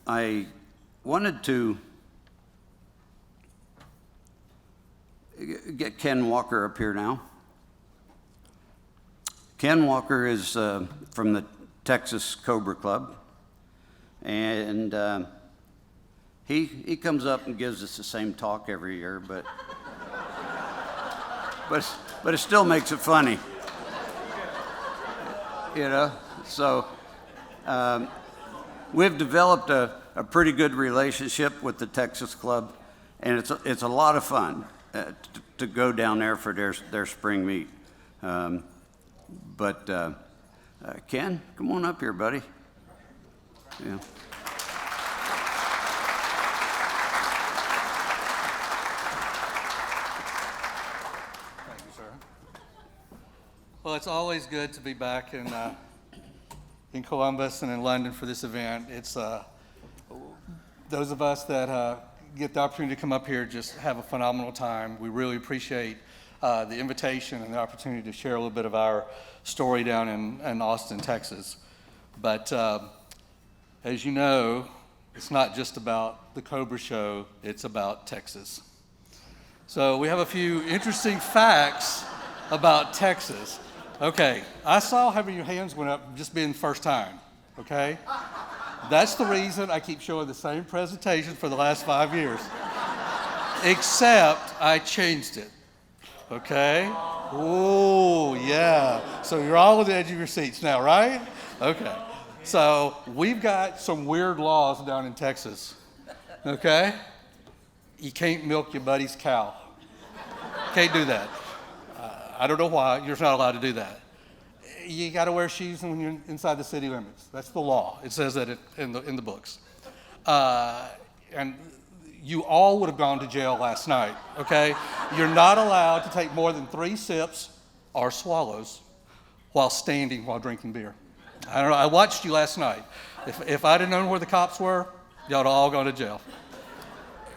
I wanted to get Ken Walker up here now. Ken Walker is from the Texas Cobra Club, and he comes up and gives us the same talk every year, but it still makes it funny, you know. So we've developed a pretty good relationship with the Texas Club, and it's a lot of fun to go down there for their spring meet. But Ken, come on up here, buddy. Yeah. Thank you, sir. Well, it's always good to be back in Columbus and in London for this event. It's those of us that get the opportunity to come up here just have a phenomenal time. We really appreciate the invitation and the opportunity to share a little bit of our story down in Austin, Texas. But as you know, it's not just about the Cobra show, it's about Texas. So we have a few interesting facts about Texas. Okay, I saw how your hands went up just being the first time, okay? That's the reason I keep showing the same presentation for the last 5 years. Except I changed it, okay? Oh, yeah. So you're all on the edge of your seats now, right? Okay. So we've got some weird laws down in Texas, okay? You can't milk your buddy's cow. Can't do that. I don't know why. You're not allowed to do that. You got to wear shoes when you're inside the city limits. That's the law. It says that in the books. And you all would have gone to jail last night, okay? You're not allowed to take more than 3 sips or swallows while standing while drinking beer. I don't know. I watched you last night. If I'd have known where the cops were, y'all would all gone to jail.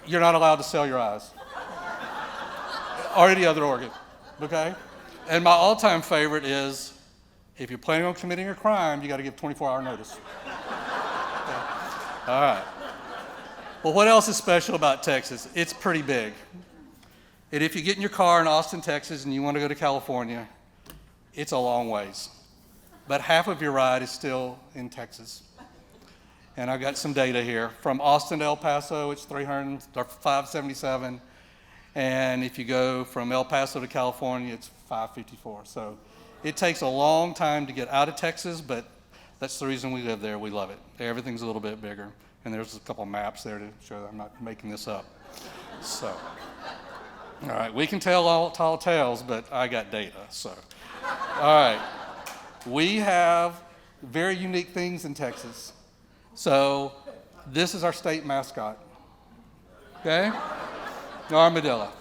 You're not allowed to sell your eyes or any other organ, okay? And my all-time favorite is, if you're planning on committing a crime, you got to give 24-hour notice. Okay. All right. Well, what else is special about Texas? It's pretty big. And if you get in your car in Austin, Texas, and you want to go to California, it's a long ways. But half of your ride is still in Texas. And I've got some data here. From Austin to El Paso, it's 577. And if you go from El Paso to California, it's 554. So it takes a long time to get out of Texas, but that's the reason we live there. We love it. Everything's a little bit bigger. And there's a couple maps there to show that I'm not making this up. So, all right, we can tell all tall tales, but I got data. So, all right. We have very unique things in Texas. So this is our state mascot, okay? The armadillo.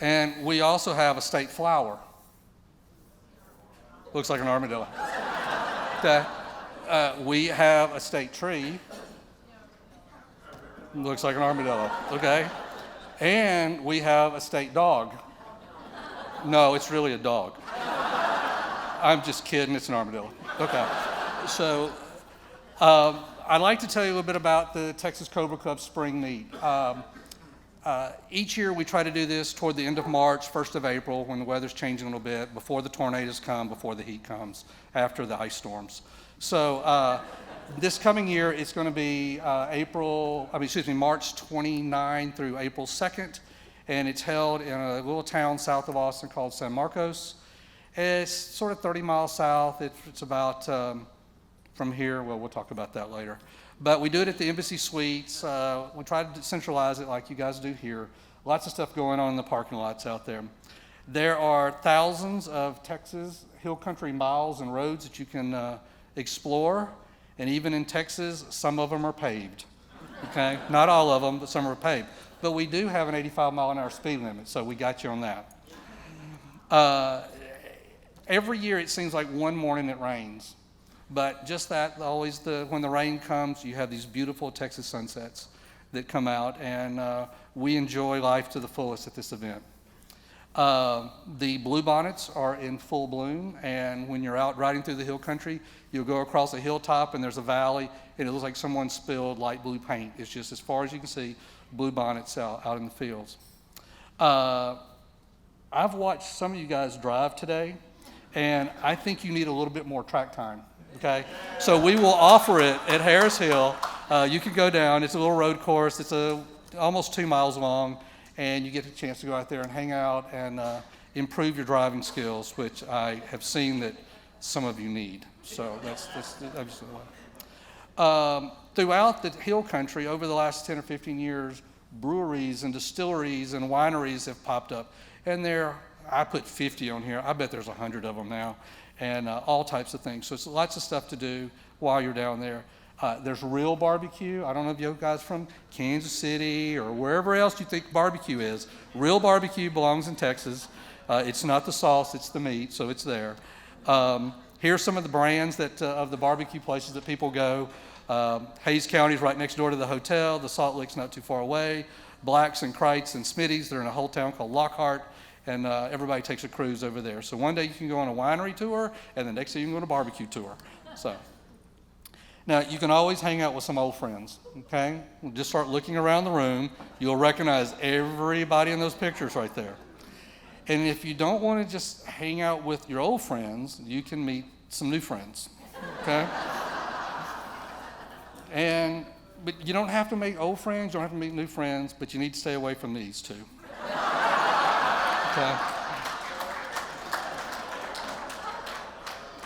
And we also have a state flower. Looks like an armadillo. Okay. We have a state tree. Looks like an armadillo, okay? And we have a state dog. No, it's really a dog. I'm just kidding, it's an armadillo. Okay. So I'd like to tell you a little bit about the Texas Cobra Club Spring Meet. Each year we try to do this toward the end of March, 1st of April, when the weather's changing a little bit, before the tornadoes come, before the heat comes, after the ice storms. So this coming year it's going to be March 29 through April 2nd, and it's held in a little town south of Austin called San Marcos. It's sort of 30 miles south. It's about from here. Well, we'll talk about that later. But we do it at the Embassy Suites. We try to centralize it like you guys do here. Lots of stuff going on in the parking lots out there. There are thousands of Texas hill country miles and roads that you can explore. And even in Texas, some of them are paved. Okay? Not all of them, but some are paved. But we do have an 85-mile-an-hour speed limit, so we got you on that. Every year it seems like one morning it rains. But just that, when the rain comes, you have these beautiful Texas sunsets that come out, and we enjoy life to the fullest at this event. The bluebonnets are in full bloom, and when you're out riding through the hill country, you'll go across a hilltop and there's a valley, and it looks like someone spilled light blue paint. It's just as far as you can see, bluebonnets out in the fields. I've watched some of you guys drive today, and I think you need a little bit more track time, okay? So we will offer it at Harris Hill. You can go down. It's a little road course. It's almost 2 miles long, and you get a chance to go out there and hang out and improve your driving skills, which I have seen that some of you need. So that's throughout the hill country over the last 10 or 15 years, breweries and distilleries and wineries have popped up. And I put 50 on here. I bet there's 100 of them now, and all types of things. So it's lots of stuff to do while you're down there. There's real barbecue. I don't know if you guys from Kansas City or wherever else you think barbecue is. Real barbecue belongs in Texas. It's not the sauce, it's the meat, so it's there. Here's some of the brands of the barbecue places that people go. Hayes County is right next door to the hotel. The Salt Lick's not too far away. Blacks and Krites and Smitty's, they're in a whole town called Lockhart, and everybody takes a cruise over there. So one day you can go on a winery tour, and the next day you can go on a barbecue tour. So now you can always hang out with some old friends, okay? Just start looking around the room. You'll recognize everybody in those pictures right there. And if you don't want to just hang out with your old friends, you can meet some new friends, okay? But you don't have to make old friends, you don't have to make new friends, but you need to stay away from these two. Okay?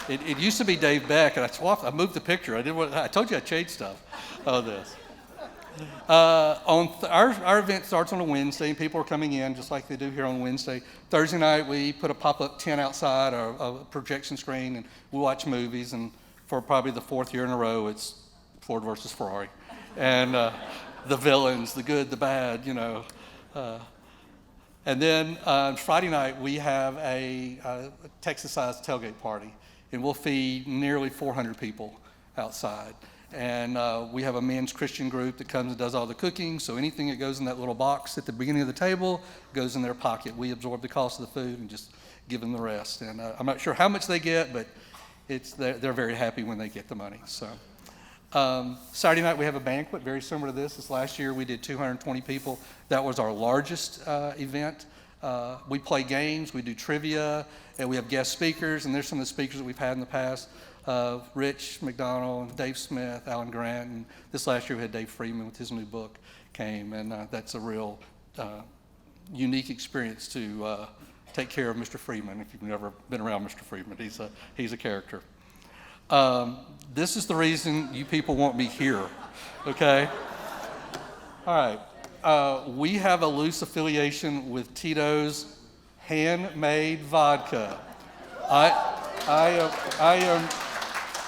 It used to be Dave Beck, and I moved the picture. I told you I changed stuff. Oh, this. Our event starts on a Wednesday, and people are coming in just like they do here on Wednesday. Thursday night, we put a pop-up tent outside, a projection screen, and we watch movies. And for probably the 4th year in a row, it's Ford versus Ferrari. And the villains, the good, the bad, you know. And then Friday night, we have a Texas-sized tailgate party, and we'll feed nearly 400 people outside. And we have a men's Christian group that comes and does all the cooking, so anything that goes in that little box at the beginning of the table goes in their pocket. We absorb the cost of the food and just give them the rest. And I'm not sure how much they get, but they're very happy when they get the money. So Saturday night we have a banquet very similar to this. Last year we did 220 people. That was our largest event. We play games, we do trivia, and we have guest speakers, and there's some of the speakers that we've had in the past. Rich McDonald, Dave Smith, Alan Grant, and this last year we had Dave Freeman with his new book came, and that's a real unique experience to take care of Mr. Freeman. If you've never been around Mr. Freeman, he's a character. This is the reason you people want me here, okay? All right, we have a loose affiliation with Tito's Handmade Vodka. I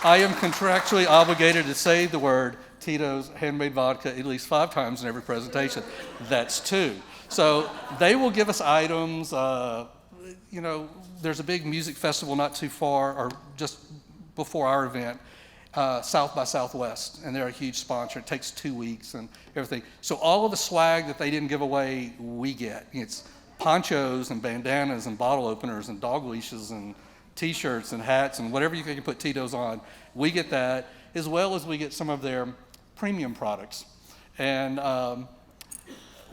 am contractually obligated to say the word Tito's Handmade Vodka at least 5 times in every presentation. That's 2. So they will give us items. You know, there's a big music festival not too far, or just before our event, South by Southwest, and they're a huge sponsor. It takes 2 weeks and everything. So all of the swag that they didn't give away, we get. It's ponchos and bandanas and bottle openers and dog leashes and T-shirts and hats and whatever you can put Tito's on. We get that, as well as we get some of their premium products. And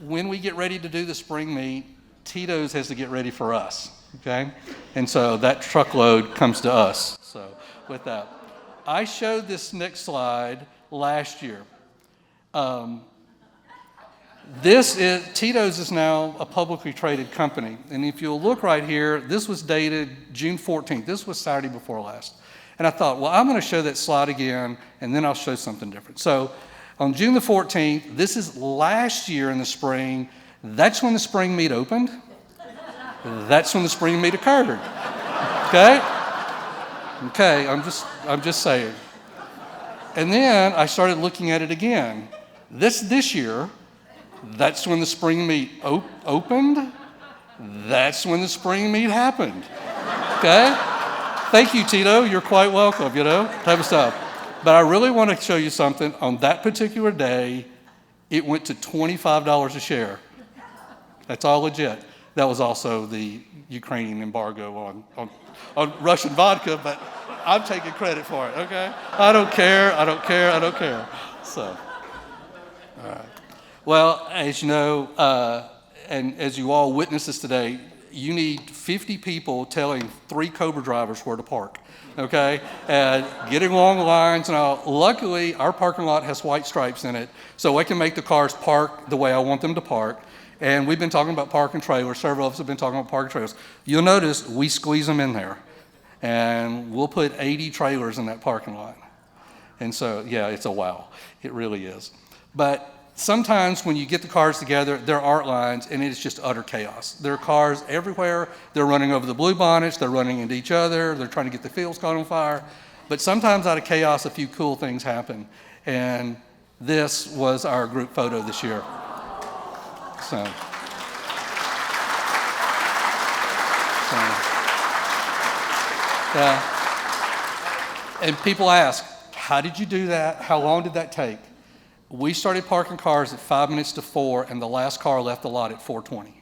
when we get ready to do the spring meet, Tito's has to get ready for us, okay? And so that truckload comes to us. So with that, I showed this next slide last year. Tito's is now a publicly traded company. And if you'll look right here, this was dated June 14th. This was Saturday before last. And I thought, well, I'm going to show that slide again, and then I'll show something different. So on June the 14th, this is last year in the spring. That's when the spring meet opened. That's when the spring meet occurred. Okay? Okay, I'm just saying. And then I started looking at it again. This year, that's when the spring meet opened. That's when the spring meet happened. Okay? Thank you, Tito. You're quite welcome, you know, type of stuff. But I really want to show you something. On that particular day, it went to $25 a share. That's all legit. That was also the Ukrainian embargo on Russian vodka, but I'm taking credit for it, okay? I don't care. So, all right. Well, as you know, and as you all witnessed this today, you need 50 people telling 3 Cobra drivers where to park, okay? And getting along the lines. Now, luckily, our parking lot has white stripes in it, so I can make the cars park the way I want them to park. And we've been talking about parking trailers. Several of us have been talking about parking trailers. You'll notice we squeeze them in there, and we'll put 80 trailers in that parking lot. And so, yeah, it's a wow. It really is. But sometimes when you get the cars together, there are art lines, and it's just utter chaos. There are cars everywhere. They're running over the blue bonnets. They're running into each other. They're trying to get the fields caught on fire. But sometimes out of chaos, a few cool things happen. And this was our group photo this year. So yeah. And people ask, how did you do that? How long did that take? We started parking cars at 5 minutes to 4, and the last car left the lot at 4:20.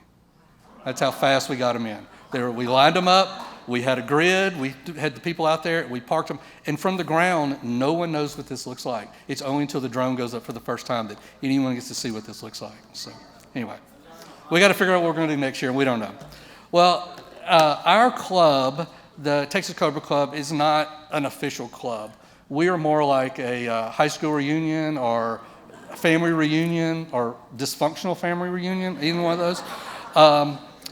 That's how fast we got them in. We lined them up. We had a grid. We had the people out there. We parked them. And from the ground, no one knows what this looks like. It's only until the drone goes up for the first time that anyone gets to see what this looks like. So anyway, we got to figure out what we're going to do next year, and we don't know. Well, our club, the Texas Cobra Club, is not an official club. We are more like a high school reunion or family reunion or dysfunctional family reunion, either one of those.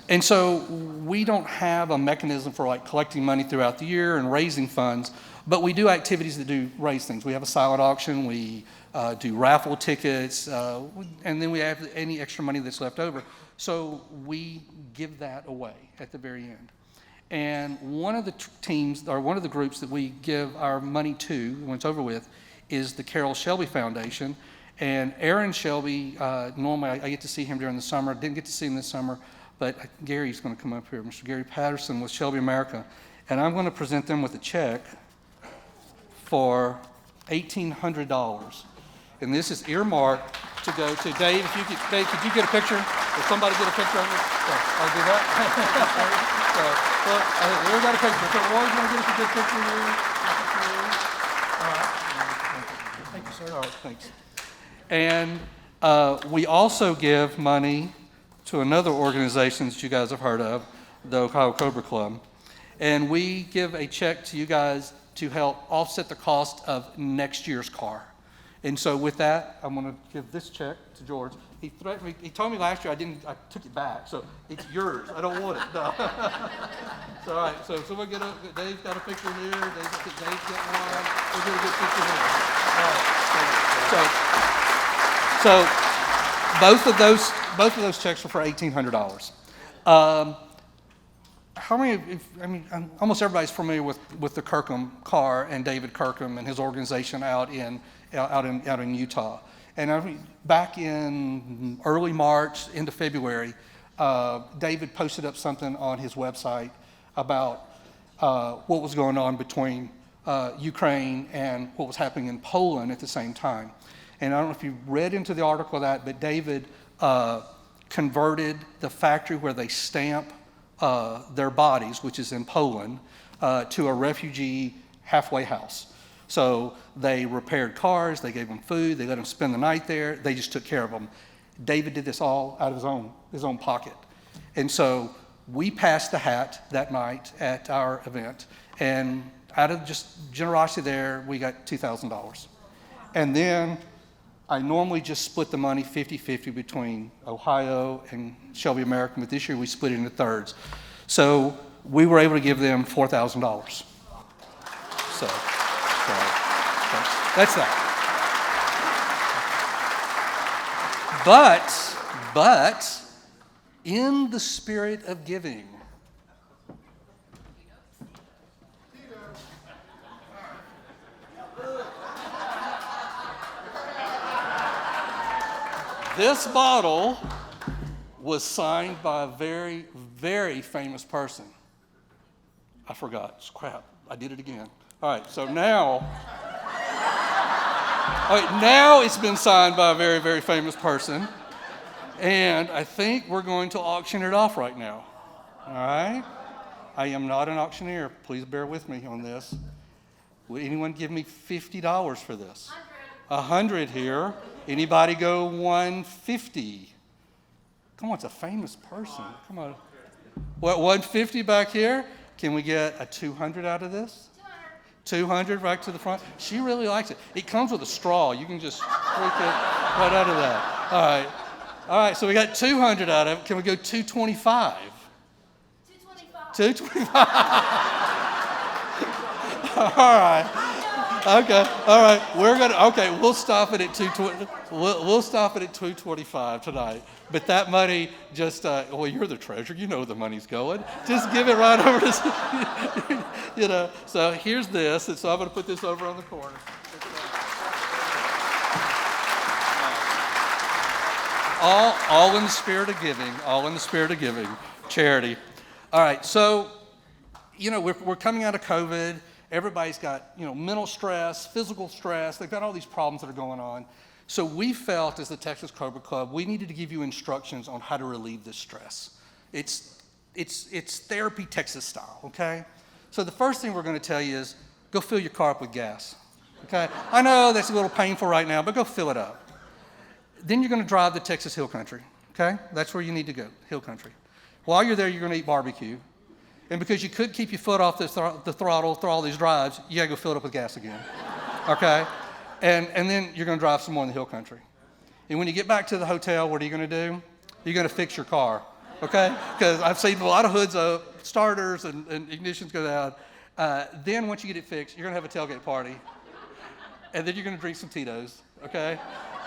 And so we don't have a mechanism for like collecting money throughout the year and raising funds, but we do activities that do raise things. We have a silent auction, we do raffle tickets, and then we have any extra money that's left over. So we give that away at the very end. And one of the teams, or one of the groups that we give our money to, when it's over with, is the Carol Shelby Foundation. And Aaron Shelby, normally I get to see him during the summer. Didn't get to see him this summer, but Gary's going to come up here. Mr. Gary Patterson with Shelby America. And I'm going to present them with a check for $1,800. And this is earmarked to go to Dave. Dave, could you get a picture? If somebody get a picture of this? So, I'll do that. We got a picture. So Roy's going to get us a good picture of you. All right. Thank you, sir. All right, thanks. And we also give money to another organization that you guys have heard of, the Ohio Cobra Club. And we give a check to you guys to help offset the cost of next year's car. And so with that, I'm going to give this check to George. He threatened me. He told me last year I took it back. So it's yours. I don't want it. No. So, all right. So we'll get Dave's got a picture here. Dave's got one. We'll get a good picture here. All right. So both of those checks were for $1,800. How many? Almost everybody's familiar with the Kirkham car and David Kirkham and his organization out in Utah. And back in early March, into February, David posted up something on his website about what was going on between Ukraine and what was happening in Poland at the same time. And I don't know if you read into the article of that, but David converted the factory where they stamp their bodies, which is in Poland, to a refugee halfway house. So they repaired cars, they gave them food, they let them spend the night there, they just took care of them. David did this all out of his own pocket. And so we passed the hat that night at our event, and out of just generosity there, we got $2,000. And then I normally just split the money 50-50 between Ohio and Shelby American, but this year we split it into thirds. So we were able to give them $4,000. So that's that. But in the spirit of giving, this bottle was signed by a very, very famous person. I forgot. Crap. I did it again. All right, so now it's been signed by a very, very famous person. And I think we're going to auction it off right now. All right? I am not an auctioneer. Please bear with me on this. Will anyone give me $50 for this? 100 here. Anybody go 150? Come on, it's a famous person. Come on. What, 150 back here? Can we get a 200 out of this? 200 right to the front. She really likes it. It comes with a straw. You can just drink it right out of that. All right. All right, so we got 200 out of it. Can we go 225? 225. All right. Okay. All right. We'll stop it at 220. We'll stop it at 225 tonight. But that money just well, you're the treasurer. You know where the money's going. Just give it right over to you know. So here's this, and so I'm going to put this over on the corner. All in the spirit of giving. All in the spirit of giving. Charity. All right. So, we're coming out of COVID. Everybody's got, mental stress, physical stress. They've got all these problems that are going on. So we felt, as the Texas Cobra Club, we needed to give you instructions on how to relieve this stress. It's therapy Texas style, okay? So the first thing we're going to tell you is go fill your car up with gas, okay? I know that's a little painful right now, but go fill it up. Then you're going to drive to Texas Hill Country, okay? That's where you need to go, Hill Country. While you're there, you're going to eat barbecue. And because you couldn't keep your foot off the throttle through all these drives, you got to go fill it up with gas again, okay? And then you're going to drive some more in the Hill Country. And when you get back to the hotel, what are you going to do? You're going to fix your car, okay? Because I've seen a lot of hoods up, starters and ignitions go down. Then once you get it fixed, you're going to have a tailgate party. And then you're going to drink some Tito's, okay?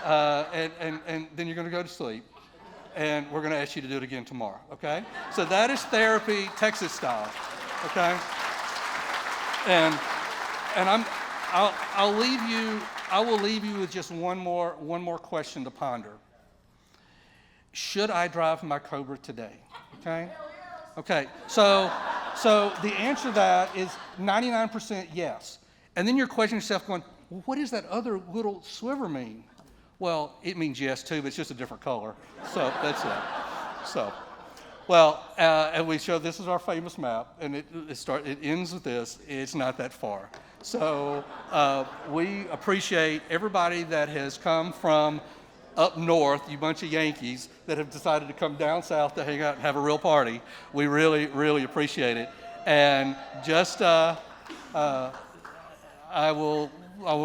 And then you're going to go to sleep. And we're going to ask you to do it again tomorrow, okay? So that is therapy, Texas style, okay? And I will leave you with just one more question to ponder. Should I drive my Cobra today? Okay? Okay. So the answer to that is 99% yes. And then you're questioning yourself, going, well, what does that other little sliver mean? Well, it means yes too, but it's just a different color. So that's it. So, well, and we show this is our famous map, and it ends with this. It's not that far. So we appreciate everybody that has come from up north, you bunch of Yankees that have decided to come down south to hang out and have a real party. We really, really appreciate it. And just I will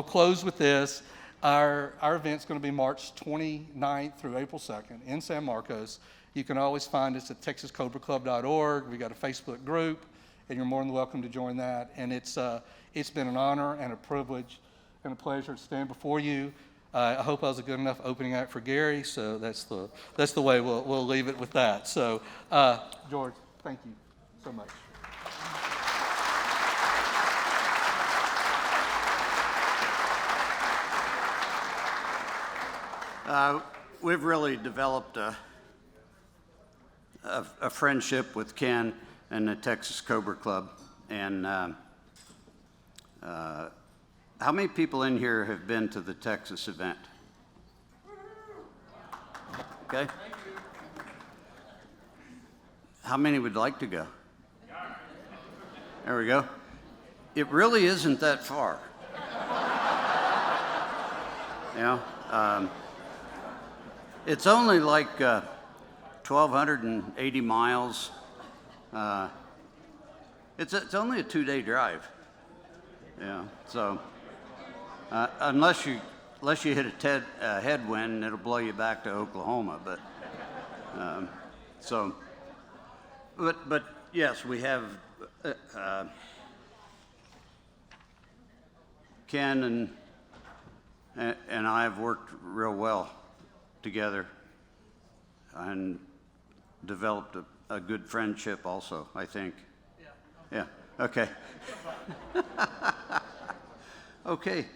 close with this. Our event's going to be March 29th through April 2nd in San Marcos. You can always find us at texascobraclub.org. We've got a Facebook group, and you're more than welcome to join that. And it's been an honor and a privilege and a pleasure to stand before you. I hope I was a good enough opening act for Gary, so that's the way we'll leave it with that. So, George, thank you so much. We've really developed a friendship with Ken and the Texas Cobra Club. And how many people in here have been to the Texas event? Okay. How many would like to go? There we go. It really isn't that far. It's only like 1,280 miles. It's only a 2-day drive. Yeah. So unless you hit a headwind, it'll blow you back to Oklahoma. But yes, we have Ken and I have worked real well together and developed a good friendship also, I think. Yeah. Okay. Okay.